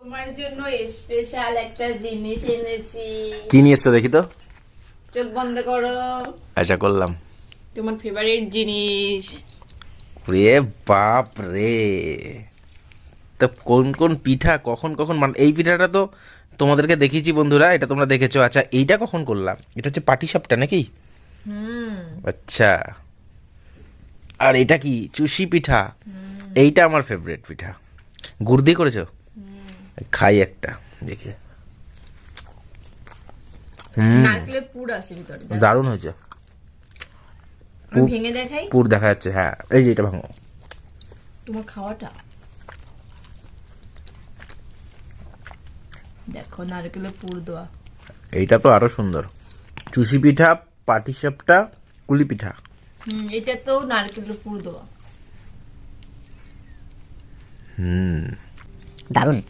তোমার জন্য স্পেশাল একটা জিনিস এনেছি। কি নিয়ে এসছো দেখি তো। চোখ বন্ধ করো। আচ্ছা করলাম। তোমার ফেভারিট জিনিস। রে বাপ রে, তো কোন কোন পিঠা কখন কখন এই পিঠাটা তো তোমাদেরকে দেখিয়েছি বন্ধুরা, এটা তোমরা দেখেছো। আচ্ছা এইটা কখন করলাম? এটা হচ্ছে পাটিসাপটা নাকি? আচ্ছা, আর এটা কি চুষি পিঠা? এইটা আমার ফেভারিট পিঠা। গুড় দিয়ে করেছো? খাই একটা দেখে। নারকেলের পুর আছে ভিতরে। দারুণ হয়েছে। আমি ভেঙে দেখাই। পুর দেখা যাচ্ছে, হ্যাঁ এই যে এটা ভাঙো। তোমার খাওয়াটা দেখো, নারকেলের পুর দেওয়া। এইটা তো আরো সুন্দর। চুষি পিঠা, পাটিসাপটা, কুলি পিঠা। এটা তো নারকেলের পুর দেওয়া। দারুণ।